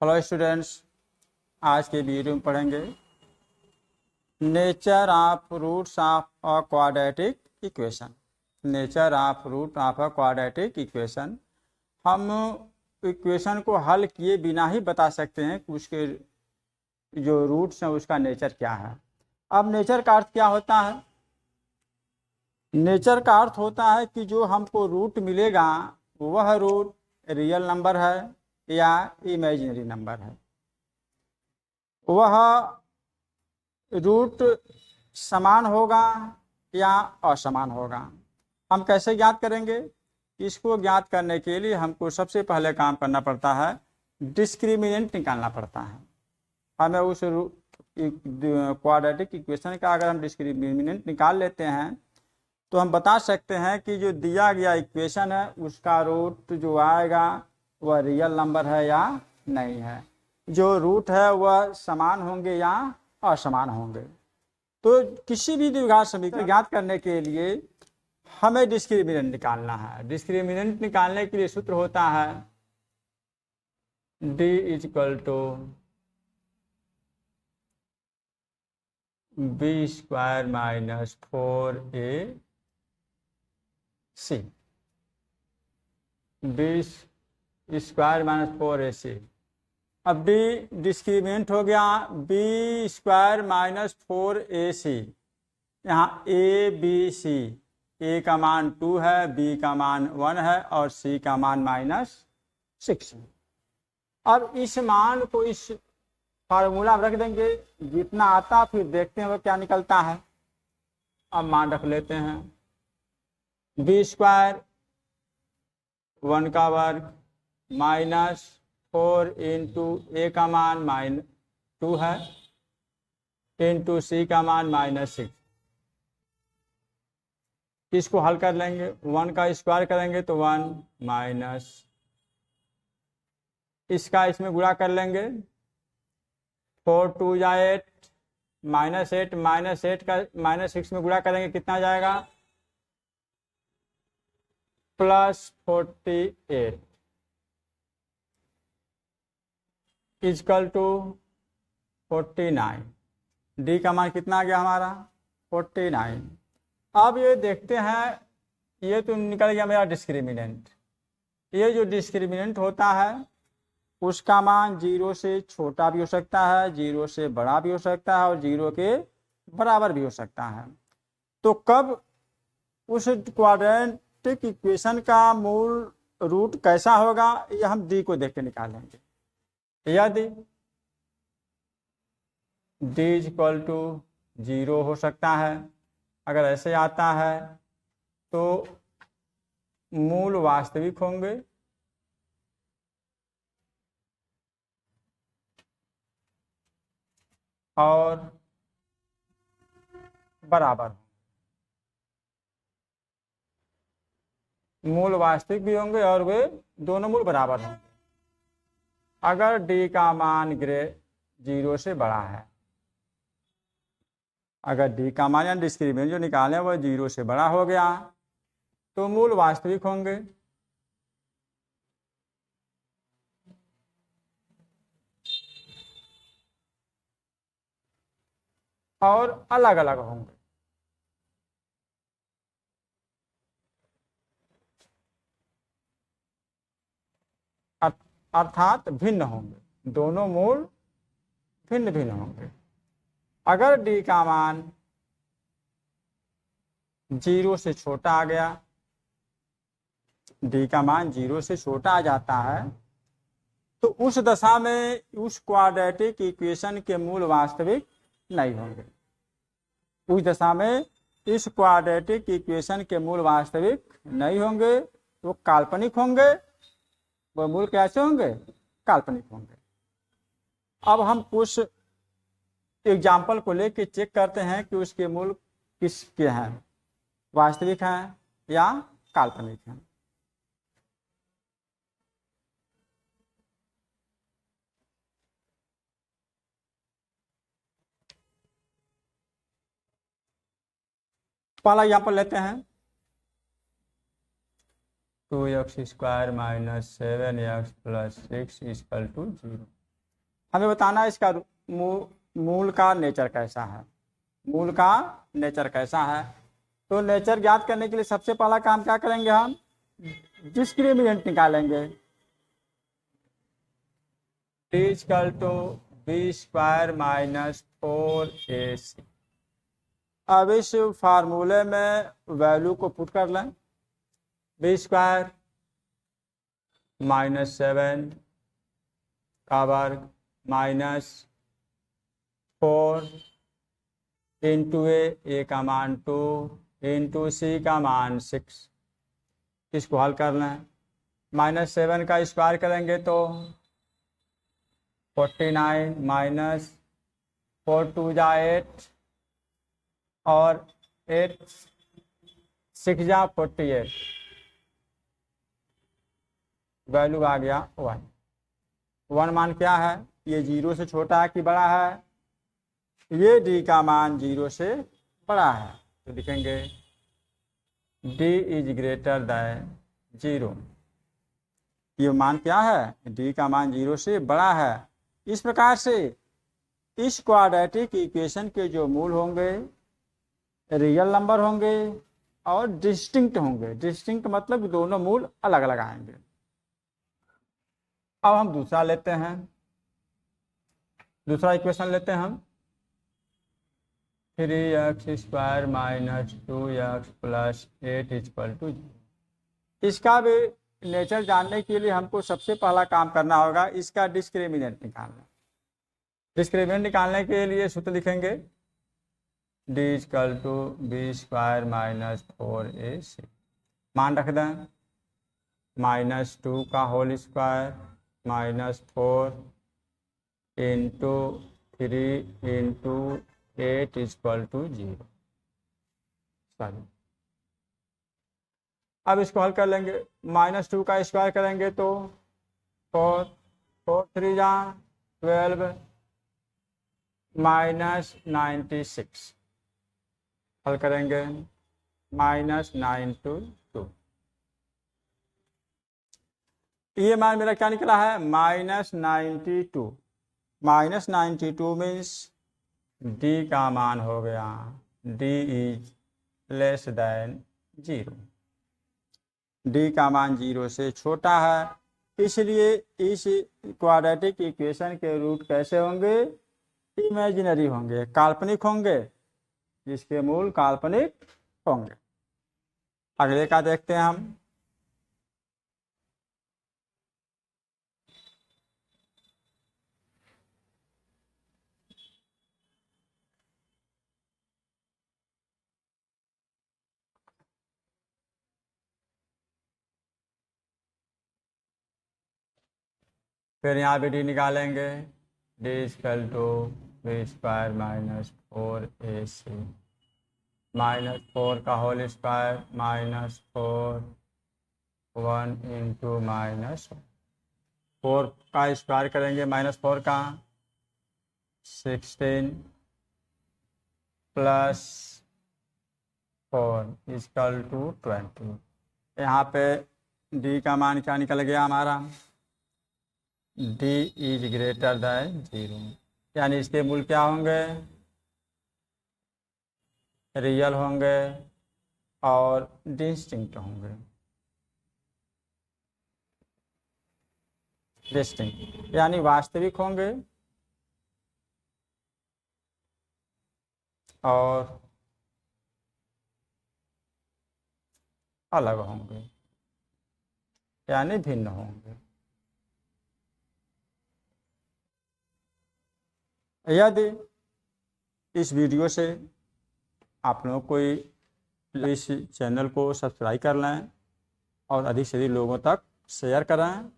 Hello students, आज के video में पढ़ेंगे nature of roots of a quadratic equation. Nature of root of a quadratic equation. हम equation को हल किए बिना ही बता सकते हैं कि उसके जो रूट्स हैं उसका नेचर क्या है। अब नेचर का अर्थ क्या होता है? नेचर का अर्थ होता है कि जो हमको रूट मिलेगा वह रूट रियल नंबर है या इमेजिनरी नंबर है। वह रूट समान होगा या असमान होगा। हम कैसे ज्ञात करेंगे? इसको ज्ञात करने के लिए हमको सबसे पहले काम करना पड़ता है, डिस्क्रिमिनेंट निकालना पड़ता है। हमें उस क्वाड्रेटिक इक्वेशन का अगर हम डिस्क्रिमिनेंट निकाल लेते हैं तो हम बता सकते हैं कि जो दिया गया इक्वेशन है उसका रूट जो आएगा वह रियल नंबर है या नहीं है। जो रूट है वह समान होंगे या असमान होंगे। तो किसी भी द्विघात समीकरण ज्ञात करने के लिए हमें डिस्क्रिमिनेंट निकालना है। डिस्क्रिमिनेंट निकालने के लिए सूत्र होता है d equal to B square minus 4ac। B square minus 4ac। अब डी डिस्क्रिमिनेंट हो गया बी स्क्वायर माइनस 4ac। यहाँ ए बी सी, ए का मान 2 है, बी का मान 1 है और सी का मान -6 है। अब इस मान को इस फार्मूला में रख देंगे, जितना आता फिर देखते हैं वह क्या निकलता है। अब मान रख लेते हैं बी स्क्वायर 1 का वर्ग माइनस 4 इंटू ए का मान -2 है इंटू सी का मान -6। इसको हल कर लेंगे, 1 का स्क्वायर करेंगे तो 1 माइनस इसका इसमें गुणा कर लेंगे, 4 2 जा 8 -8 -8 का -6 में गुणा करेंगे कितना जाएगा +48 इक्वल टू 49। डी का मान कितना आ गया हमारा 49। अब ये देखते हैं, ये तो निकल गया मेरा डिस्क्रिमिनेंट। ये जो डिस्क्रिमिनेंट होता है उसका मान 0 से छोटा भी हो सकता है, 0 से बड़ा भी हो सकता है और 0 के बराबर भी हो सकता है। तो कब उस क्वाड्रेटिक इक्वेशन का मूल रूट कैसा होगा यह हम डी को देख के निकालेंगे। यदि डी इक्वल टू 0 हो सकता है, अगर ऐसे आता है तो मूल वास्तविक होंगे और बराबर, मूल वास्तविक भी होंगे और वे दोनों मूल बराबर होंगे। अगर डी का मान 0 से बड़ा है, अगर डी का मान या डिस्क्रिमिनेंट जो निकाले वह 0 से बड़ा हो गया तो मूल वास्तविक होंगे और अलग अलग होंगे। अर्थात भिन्न होंगे, दोनों मूल भिन्न भिन्न होंगे। अगर डी का मान 0 से छोटा आ गया, डी का मान 0 से छोटा आ जाता है तो उस दशा में उस क्वाड्रेटिक इक्वेशन के मूल वास्तविक नहीं होंगे। उस दशा में इस क्वाड्रेटिक इक्वेशन के मूल वास्तविक नहीं होंगे, वो काल्पनिक होंगे। वह मूल कैसे होंगे? काल्पनिक होंगे। अब हम कुछ एग्जाम्पल को लेके चेक करते हैं कि उसके मूल किसके हैं, वास्तविक हैं या काल्पनिक हैं। पहला एग्जाम्पल लेते हैं 2x² - 7x + 6 = 0। हमें बताना है इसका मूल का नेचर कैसा है, मूल का नेचर कैसा है। तो नेचर ज्ञात करने के लिए सबसे पहला काम क्या करेंगे, हम डिस्क्रिमिनेंट निकालेंगे। Equal to B square minus 4ac। अब इस फार्मूले में वैल्यू को पुट कर लें, बी स्क्वायर माइनस 7 का वर्ग माइनस 4 इंटू ए का मान 2 इंटू सी का मान 6। इसको हल कर लें, -7 का स्क्वायर करेंगे तो 49 माइनस 4 2 जा 8 और 8 6 जा 48, वैल्यू आ गया 1 मान क्या है, ये 0 से छोटा है कि बड़ा है, ये डी का मान 0 से बड़ा है, तो लिखेंगे डी इज ग्रेटर दैन 0। ये मान क्या है, डी का मान 0 से बड़ा है। इस प्रकार से इस क्वाड्रेटिक इक्वेशन के जो मूल होंगे रियल नंबर होंगे और डिस्टिंक्ट होंगे। डिस्टिंक्ट मतलब दोनों मूल अलग अलग आएंगे। अब हम दूसरा लेते हैं, दूसरा इक्वेशन लेते हैं हम 3x square minus 2x plus 8 equal to 0। इसका भी नेचर जानने के लिए हमको सबसे पहला काम करना होगा इसका डिस्क्रिमिनेंट निकालना। डिस्क्रिमिनेंट निकालने के लिए सूत्र लिखेंगे D equal to B square minus 4ac। मान रख दें -2 का whole square minus 4 into 3 into 8 equal to 0। Sorry, अब इसको हल कर लेंगे, -2 का स्क्वायर करेंगे तो 4 4 3 जा 12 माइनस 96, हल करेंगे -9 to 2। ये मान मेरा क्या निकला है, -92। -92 मीन्स डी का मान हो गया D is less than 0। D का मान 0 से छोटा है, इसलिए इस क्वाड्रेटिक इक्वेशन के रूट कैसे होंगे, इमेजिनरी होंगे, काल्पनिक होंगे, जिसके मूल काल्पनिक होंगे। अगले का देखते हैं हम, फिर यहाँ पे डी निकालेंगे, D equal to B square minus 4ac -4 का होल स्क्वायर -4 1 इंटू -4 का स्क्वायर करेंगे -4 का 16 प्लस 4 इक्वल टू 20। यहाँ पे डी का मान क्या निकल गया हमारा, डी इज ग्रेटर दैन 0, यानी इसके मूल क्या होंगे, रियल होंगे और डिस्टिंक्ट होंगे। डिस्टिंक्ट यानी वास्तविक होंगे और अलग होंगे, यानी भिन्न होंगे। यदि इस वीडियो से आप लोगों को इस चैनल को सब्सक्राइब कर लें और अधिक से अधिक लोगों तक शेयर करें